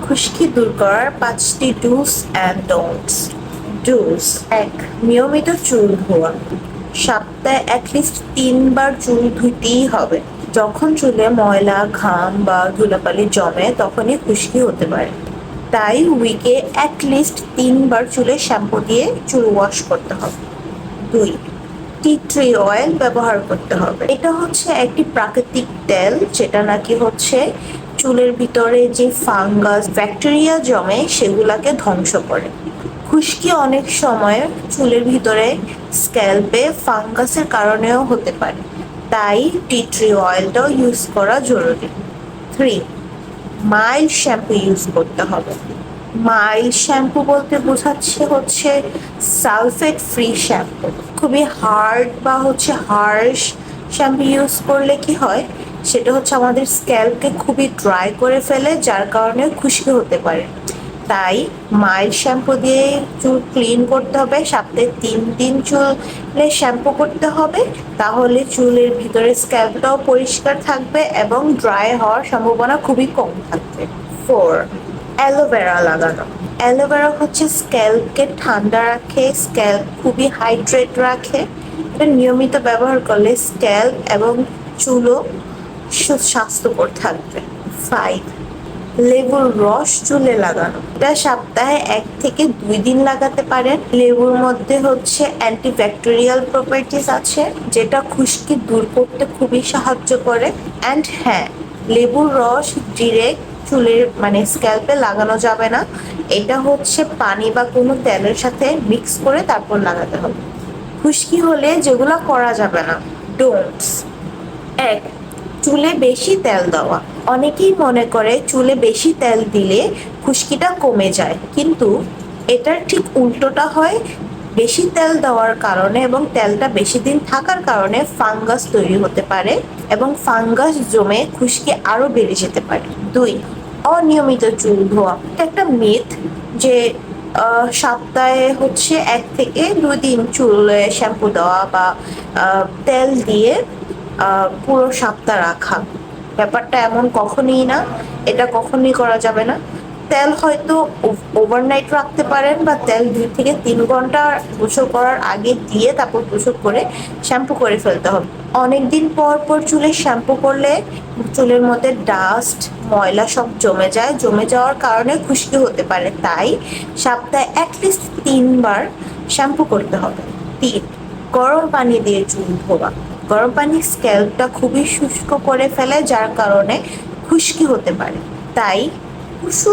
খুশকি দূর করার 5টি ডুস অ্যান্ড ডোন্টস। ডুস: 1. নিয়মিত চুল ধোয়া। সপ্তাহে অ্যাটলিস্ট 3 বার চুল ধুতেই হবে। যখন চুলে ময়লা, ঘাম বা ধুলাবালি জমে তখনই খুশকি হতে পারে। তাই উইকে অ্যাটলিস্ট 3 বার চুলে শ্যাম্পু দিয়ে চুল ওয়াশ করতে হবে। 2. টি ট্রি অয়েল ব্যবহার করতে হবে। এটা হচ্ছে একটি প্রাকৃতিক তেল যেটা নাকি হচ্ছে চুলের ভিতরে যে ফাঙ্গাস, ব্যাকটেরিয়া জমে সেগুলাকে ধ্বংস করে। খুশকি অনেক সময় চুলের ভিতরে স্ক্যাল্পে ফাঙ্গাসের কারণেও হতে পারে, তাই টি ট্রি অয়েলটাও ইউজ করা জরুরি। 3. মাইল্ড শ্যাম্পু ইউজ করতে হবে। মাইল্ড শ্যাম্পু বলতে বোঝাচ্ছে হচ্ছে সালফেট ফ্রি শ্যাম্পু। খুবই হার্ড বা হচ্ছে হার্শ শ্যাম্পু ইউজ করলে কি হয়, সেটা হচ্ছে আমাদের স্ক্যাল্পকে খুবই ড্রাই করে ফেলে, যার কারণে খুশকি হতে পারে। তাই মাইল্ড শ্যাম্পু দিয়ে চুল ক্লিন করতে হবে। সপ্তাহে 3 দিন চুলে শ্যাম্পু করতে হবে, তাহলে চুলের ভিতরে স্ক্যাল্পটাও পরিষ্কার থাকবে এবং ড্রাই হওয়ার সম্ভাবনা খুবই কম থাকবে। 4. অ্যালোভেরা লাগানো। অ্যালোভেরা হচ্ছে স্ক্যাল্পকে ঠান্ডা রাখে, স্ক্যাল্প খুবই হাইড্রেট রাখে। এটা নিয়মিত ব্যবহার করলে স্ক্যাল্প এবং চুলও স্বাস্থ্যকর থাকবে। 5. লেবুর রস চুলে লাগানো। এটা সপ্তাহে 1 থেকে 2 দিন লাগাতে পারেন। লেবুর মধ্যে হচ্ছে অ্যান্টিব্যাকটেরিয়াল প্রপার্টিস আছে, যেটা খুশকি দূর করতে খুবই সাহায্য করে। অ্যান্ড হ্যাঁ, লেবুর রস ডিরেক্ট চুলের মানে স্ক্যাল্পে লাগানো যাবে না, এটা হচ্ছে পানি বা কোনো তেলের সাথে মিক্স করে তারপর লাগাতে হবে। খুশকি হলে যেগুলো করা যাবে না। ডোন্টস: 1. চুলে বেশি তেল দেওয়া। অনেকেই মনে করে চুলে বেশি তেল দিলে খুশকিটা কমে যায়, কিন্তু এটার ঠিক উল্টোটা হয়। বেশি তেল দেওয়ার কারণে এবং তেলটা বেশি দিন থাকার কারণে ফাঙ্গাস তৈরি হতে পারে এবং ফাঙ্গাস জমে খুশকি আরো বেড়ে যেতে পারে। 2. অনিয়মিত চুল ধোয়া। এটা একটা মিথ যে সপ্তাহে হচ্ছে 1 থেকে 2 দিন চুলে শ্যাম্পু দেওয়া বা তেল দিয়ে পুরো সপ্তাহ রাখা। ব্যাপারটা এমন কখনই না, এটা কখনই করা যাবে না। তেল হয়তো ওভারনাইট রাখতে পারেন বা তেল 2 থেকে 3 ঘন্টা গোসল করার আগে দিয়ে তারপর গোসল করে শ্যাম্পু করে ফেলতে হবে। অনেকদিন পর পর চুলে শ্যাম্পু করলে চুলের মধ্যে ডাস্ট, ময়লা সব জমে যায়, জমে যাওয়ার কারণে খুশকি হতে পারে। তাই সপ্তাহে অ্যাটলিস্ট 3 বার শ্যাম্পু করতে হবে। 3. গরম পানি দিয়ে চুল ধোয়া। গরম পানি স্ক্যাল্পটা খুবই শুষ্ক করে ফেলে, যার কারণে খুশকি হতে পারে। তাই কুসুম